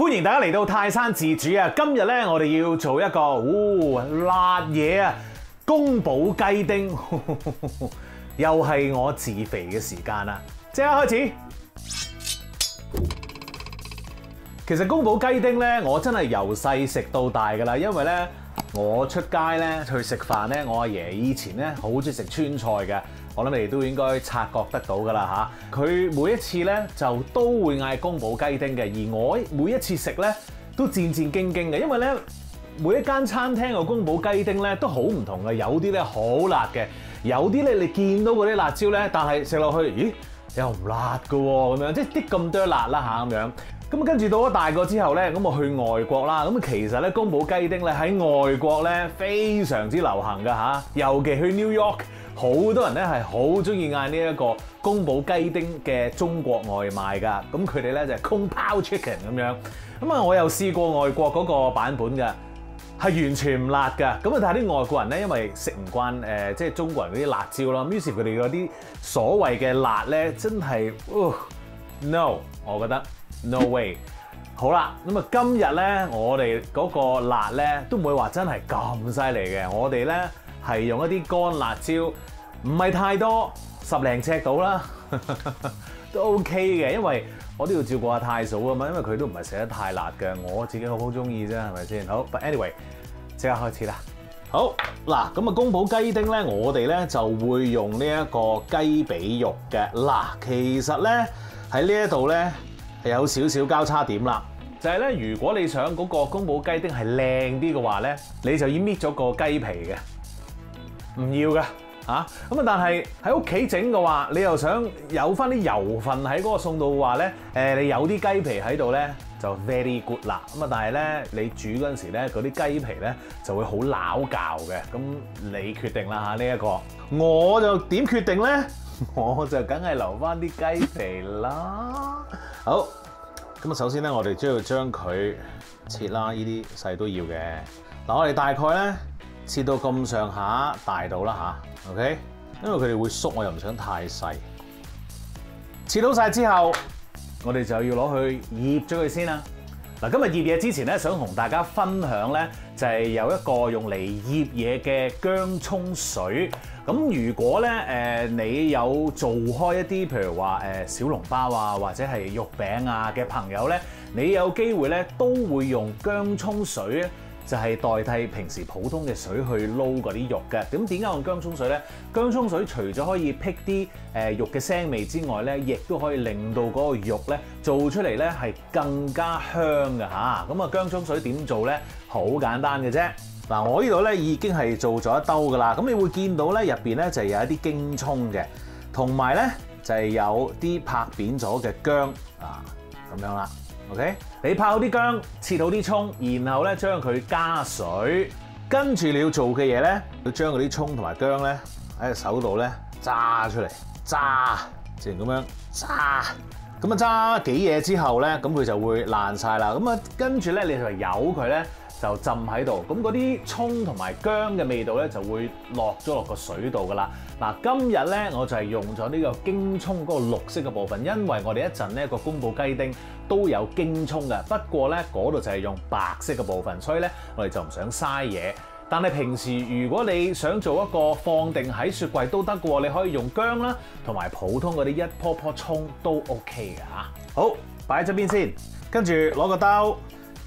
歡迎大家嚟到泰山自主啊！今日咧，我哋要做一個辣嘢啊，宮保雞丁，又係我自肥嘅時間啦！即刻開始。其實宮保雞丁咧，我真係由細食到大㗎啦，因為咧我出街咧去食飯咧，我阿爺以前咧好中意食川菜嘅。我諗你哋都應該察覺得到㗎啦嚇，佢每一次咧就都會嗌宮保雞丁嘅，而我每一次食咧都戰戰兢兢嘅，因為咧每一間餐廳嘅宮保雞丁咧都好唔同嘅，有啲咧好辣嘅，有啲咧你見到嗰啲辣椒咧，但係食落去，咦又唔辣㗎喎，咁樣即係啲咁多辣啦嚇咁樣。咁跟住到咗大個之後咧，咁我去外國啦，咁其實咧宮保雞丁咧喺外國咧非常之流行㗎嚇，尤其去 New York。好多人咧係好中意嗌呢一個宮保雞丁嘅中國外賣㗎，咁佢哋咧就係空包 chicken 咁樣。咁啊，我又試過外國嗰個版本㗎，係完全唔辣㗎。咁啊，但係啲外國人咧，因為食唔慣即係中國人嗰啲辣椒啦，於是佢哋嗰啲所謂嘅辣咧，真係no， 我覺得 no way。好啦，咁啊，今日咧我哋嗰個辣咧都唔會話真係咁犀利嘅，我哋咧係用一啲乾辣椒。唔係太多，10零尺到啦，都 OK 嘅，因為我都要照顧下太嫂啊嘛，因為佢都唔係食得太辣嘅，我自己好中意啫，係咪先？好 ，but anyway， 即刻開始啦。好嗱，咁啊宮保雞丁咧，我哋咧就會用呢一個雞髀肉嘅。嗱，其實咧喺呢一度咧係有少少交叉點啦，就係咧如果你想嗰個宮保雞丁係靚啲嘅話咧，你就要搣咗個雞皮嘅，唔要㗎。嚇咁啊！但係喺屋企整嘅話，你又想有翻啲油份喺嗰個餸度嘅話咧，你有啲雞皮喺度咧就 very good 啦。咁啊，但係咧你煮嗰陣時咧，嗰啲雞皮咧就會好撈教嘅。咁你決定啦嚇呢一個，我就點決定咧？我就梗係留翻啲雞皮啦。好，咁啊，首先咧我哋都要將佢切啦，呢啲細都要嘅。嗱，我哋大概咧切到咁上下大度啦嚇。OK， 因為佢哋會縮，我又唔想太細。切到晒之後，我哋就要攞去醃咗佢先啦。嗱，今日醃嘢之前咧，想同大家分享咧，就係有一個用嚟醃嘢嘅薑葱水。咁如果咧你有做開一啲譬如話小籠包啊，或者係肉餅啊嘅朋友咧，你有機會咧都會用薑葱水咧。就係代替平時普通嘅水去撈嗰啲肉嘅。咁點解用薑葱水咧？薑葱水除咗可以辟啲肉嘅腥味之外咧，亦都可以令到嗰個肉咧做出嚟咧係更加香嘅嚇。咁啊薑葱水點做咧？好簡單嘅啫。嗱，我呢度咧已經係做咗一兜噶啦。咁你會見到咧入邊咧就係有一啲京葱嘅，同埋咧就係有啲拍扁咗嘅薑啊，咁樣啦。OK， 你拍好啲薑，切好啲葱，然後咧將佢加水，跟住你要做嘅嘢咧，要將嗰啲葱同埋薑咧喺手度咧揸出嚟，揸，自然咁樣揸，咁啊揸幾嘢之後咧，咁佢就會爛晒啦。咁啊跟住咧你就由佢咧就浸喺度，咁嗰啲葱同埋薑嘅味道咧就會落咗落個水度噶啦。嗱，今日咧我就係用咗呢個京葱嗰個綠色嘅部分，因為我哋一陣咧個宮保雞丁都有京葱嘅，不過咧嗰度就係用白色嘅部分，所以咧我哋就唔想嘥嘢。但係平時如果你想做一個放定喺雪櫃都得嘅喎，你可以用薑啦，同埋普通嗰啲一樖樖葱都 OK 嘅嚇。好，擺喺側邊先，跟住攞個兜，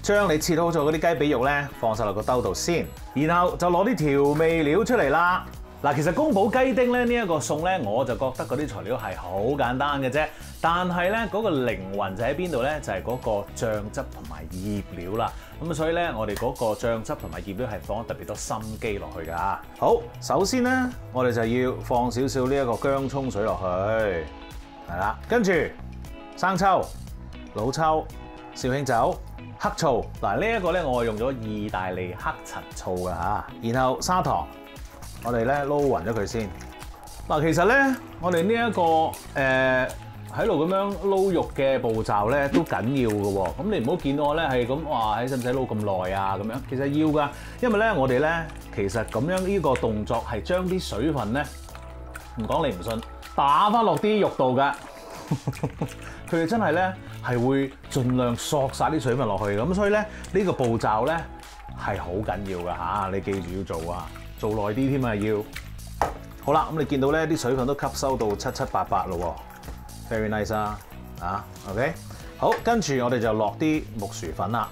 將你切好咗嗰啲雞髀肉咧放晒落個兜度先，然後就攞啲調味料出嚟啦。嗱，其實宮保雞丁咧呢一個餸咧，我就覺得嗰啲材料係好簡單嘅啫。但係咧嗰個靈魂就喺邊度咧？就係嗰個醬汁同埋醃料啦。咁所以咧，我哋嗰個醬汁同埋醃料係放咗特別多心機落去㗎。好，首先咧，我哋就要放少少呢一個薑葱水落去，係啦。跟住生抽、老抽、紹興酒、黑醋。嗱，呢一個咧，我用咗意大利黑陳醋㗎嚇。然後砂糖。我哋咧撈勻咗佢先。嗱，其實咧，我哋呢一個喺度咁樣撈肉嘅步驟咧都緊要嘅喎。咁你唔好見到我咧係咁話，使唔使撈咁耐啊？咁樣其實要㗎，因為咧我哋咧其實咁樣呢個動作係將啲水分咧，唔講你唔信，打翻落啲肉度㗎。佢哋真係咧係會盡量索晒啲水分落去，咁所以咧呢個步驟咧係好緊要㗎嚇，你記住要做啊，做耐啲添啊要。好啦，咁你見到咧啲水分都吸收到七七八八咯喎 ，very nice 啊，OK， 好，跟住我哋就落啲木薯粉啦。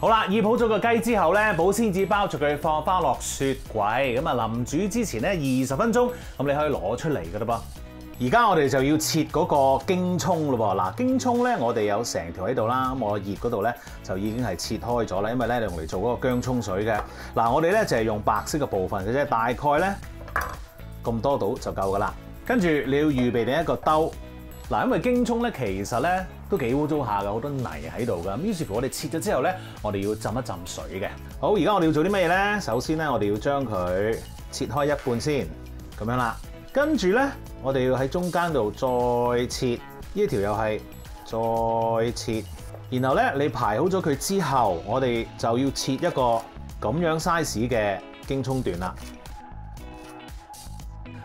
好啦，醃好咗個雞之後咧，保鮮紙包住佢，放翻落雪櫃。咁啊，臨煮之前咧20分鐘，咁你可以攞出嚟㗎啦噃。而家我哋就要切嗰個京葱咯喎。嗱，京葱咧我哋有成條喺度啦，咁我熱嗰度咧就已經係切開咗啦，因為咧你用嚟做嗰個薑葱水嘅。嗱，我哋咧就係用白色嘅部分嘅啫，大概咧咁多度就夠㗎啦。跟住你要預備定一個兜。嗱，因為京葱咧其實咧都幾污糟下嘅，好多泥喺度㗎。咁於是乎我哋切咗之後咧，我哋要浸一浸水嘅。好，而家我哋要做啲乜嘢咧？首先咧，我哋要將佢切開一半先，咁樣啦。跟住咧，我哋要喺中間度再切，呢條又係再切。然後咧，你排好咗佢之後，我哋就要切一個咁樣 size 嘅京葱段啦。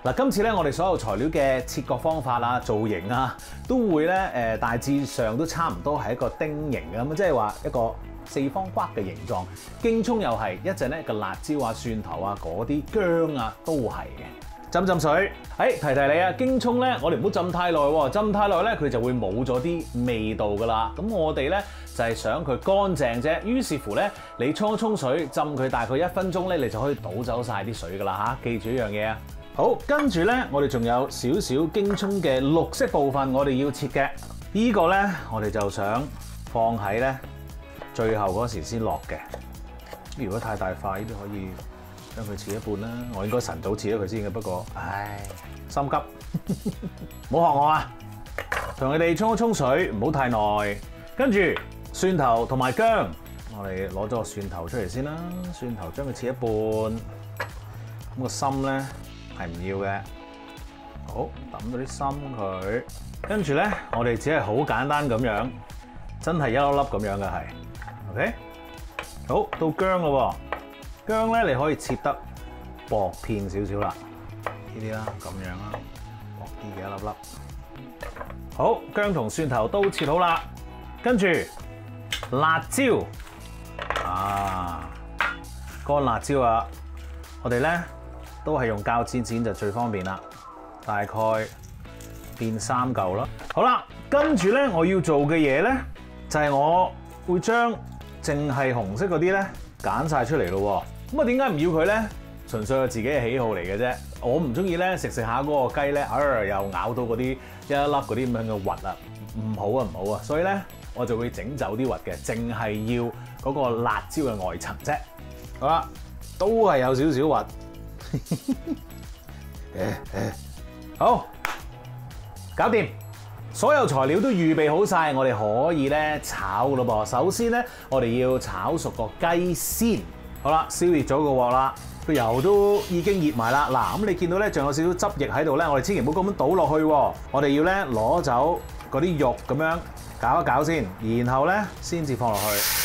嗱，今次咧，我哋所有材料嘅切割方法啊、造型啊，都會咧大致上都差唔多係一個丁形嘅咁，即係話一個四方框嘅形狀。京葱又係一陣咧個辣椒啊、蒜頭啊嗰啲薑啊都係嘅。浸浸水，提提你啊，京葱咧我哋唔好浸太耐喎，浸太耐咧佢就會冇咗啲味道噶啦。咁我哋咧就係想佢乾淨啫。於是乎咧，你沖一沖水，浸佢大概1分鐘咧，你就可以倒走晒啲水噶啦嚇。記住一樣嘢啊！好，跟住咧，我哋仲有少少京葱嘅綠色部分，我哋要切嘅。呢個咧，我哋就想放喺咧最後嗰時先落嘅。如果太大塊，都可以將佢切一半啦。我應該晨早切咗佢先嘅，不過唉，心急，唔好學我啊！同佢哋沖一沖水，唔好太耐。跟住蒜頭同埋薑，我哋攞咗個蒜頭出嚟先啦。蒜頭將佢切一半，咁個心咧係唔要嘅，好，揼咗啲心佢，跟住咧，我哋只係好簡單咁樣，真係一粒粒咁樣嘅係 ，OK， 好，到薑咯喎，薑咧你可以切得薄片少少啦，呢啲啦，咁樣啦，薄啲嘅一粒粒，好，薑同蒜頭都切好啦，跟住辣椒，乾辣椒啊，我哋咧。都係用鉸剪剪就最方便啦，大概變3嚿啦。好啦，跟住咧我要做嘅嘢咧，就係我會將淨係紅色嗰啲咧揀晒出嚟咯喎。咁啊點解唔要佢咧？純粹係自己嘅喜好嚟嘅啫。我唔中意咧食下嗰個雞咧，又咬到嗰啲一粒嗰啲咁樣嘅核啊，唔好啊唔好啊。所以咧我就會整走啲核嘅，淨係要嗰個辣椒嘅外層啫。好啦，都係有少少核。好，搞掂，所有材料都預備好晒，我哋可以咧炒噶咯噃。首先咧，我哋要炒熟個雞先。好啦，燒熱咗個鑊啦，個油都已經熱埋啦。嗱，咁你見到咧仲有少少汁液喺度咧，我哋千祈唔好咁樣倒落去。我哋要咧攞走嗰啲肉咁樣搞一搞先，然後咧先至放落去。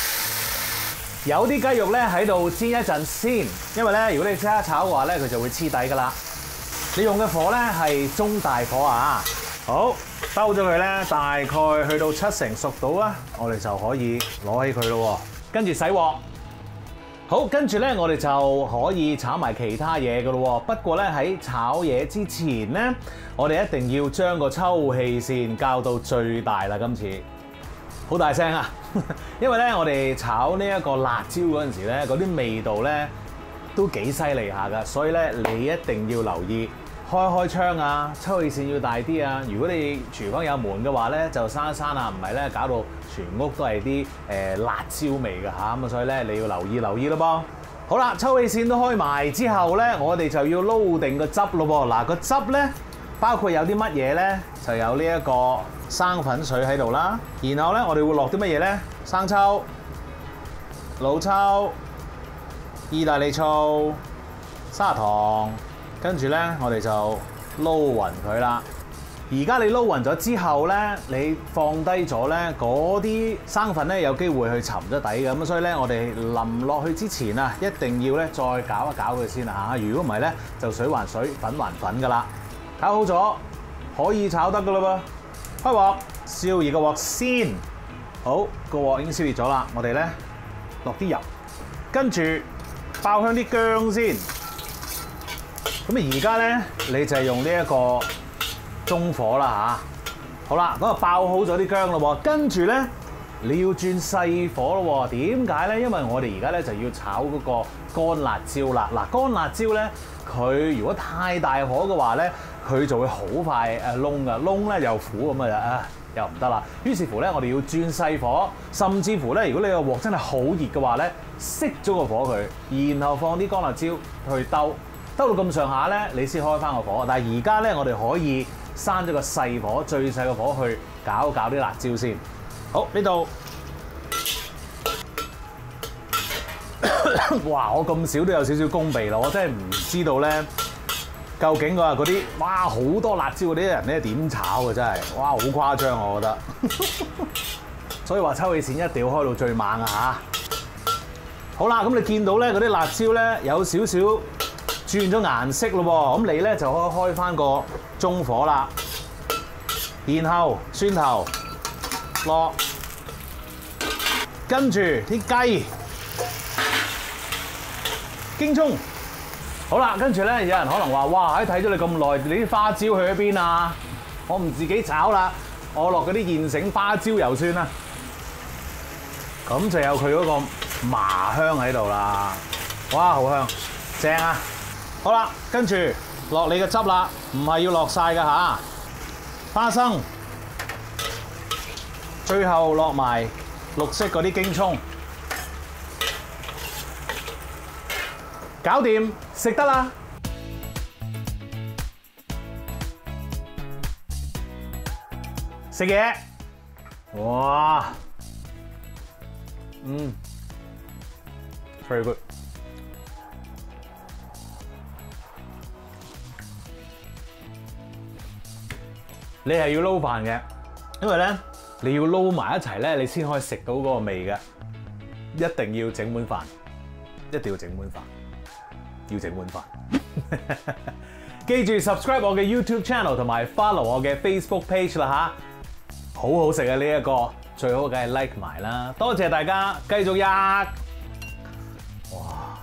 有啲雞肉咧喺度煎一陣先，因為咧如果你即刻炒嘅話咧，佢就會黐底噶啦。你用嘅火咧係中大火啊！好，兜咗佢咧，大概去到70%熟到啦，我哋就可以攞起佢咯。跟住洗鑊。好，跟住咧我哋就可以炒埋其他嘢噶咯。不過咧喺炒嘢之前咧，我哋一定要將個抽氣扇校到最大啦。今次好大聲啊！因為咧，我哋炒呢一個辣椒嗰陣時咧，嗰啲味道咧都幾犀利下噶，所以咧你一定要留意開窗啊，抽氣扇要大啲啊。如果你廚房有門嘅話咧，就閂一閂啊，唔係咧搞到全屋都係啲辣椒味㗎嚇。咁啊，所以咧你要留意咯噃。好啦，抽氣扇都開埋之後咧，我哋就要撈定個汁咯噃。嗱，個汁咧包括有啲乜嘢咧？就有呢一個生粉水喺度啦，然後咧我哋會落啲乜嘢咧？生抽、老抽、意大利醋、砂糖，跟住咧我哋就撈勻佢啦。而家你撈勻咗之後咧，你放低咗咧，嗰啲生粉咧有機會去沉咗底嘅，咁所以咧我哋淋落去之前啊，一定要咧再攪一攪佢先啊嚇。如果唔係咧，就水還水，粉還粉噶啦。搞好咗，可以炒得噶啦噃。開鑊，燒熱個鑊先。好，個鑊已經燒熱咗啦，我哋咧落啲油，跟住爆香啲薑先。咁而家咧你就係用呢一個中火啦嚇。好啦，咁啊爆好咗啲薑咯喎，跟住咧你要轉細火咯喎。點解咧？因為我哋而家咧就要炒嗰個乾辣椒啦。嗱，乾辣椒咧，佢如果太大火嘅話咧，佢就會好快燶噶，燶咧又苦咁啊，又唔得啦。於是乎咧，我哋要轉細火，甚至乎咧，如果你個鑊真係好熱嘅話咧，熄咗個火佢，然後放啲乾辣椒去兜到咁上下咧，你先開翻個火。但係而家咧，我哋可以閂咗個細火，最細個火去搞啲辣椒先。好，呢度，哇！我咁少都有少少功鼻啦，我真係唔知道咧，究竟嗰啲哇好多辣椒嗰啲人咧點炒嘅真係，哇好誇張我覺得。所以話抽氣扇一定要開到最猛啊嚇！好啦，咁你見到咧嗰啲辣椒咧有少少轉咗顏色咯喎，咁你咧就可以開翻個中火啦，然後蒜頭落，跟住啲雞、京葱，好啦，跟住咧有人可能話：哇！睇咗你咁耐，你啲花椒去咗邊啊？我唔自己炒啦，我落嗰啲現成花椒油算啦，咁就有佢嗰個麻香喺度啦，哇！好香，正啊！好啦，跟住落你嘅汁啦，唔係要落晒㗎嚇，花生，最後落埋綠色嗰啲京葱，搞掂，食得啦！食嘢，哇，very good。你係要撈飯嘅，因為咧你要撈埋一齊咧，你先可以食到嗰個味嘅。一定要整碗飯，一定要整碗飯，要整碗飯。記住 subscribe 我嘅 YouTube channel 同埋 follow 我嘅 Facebook page 啦嚇，好好食啊呢一個，最好梗係 like 埋啦。多謝大家，繼續吔。哇，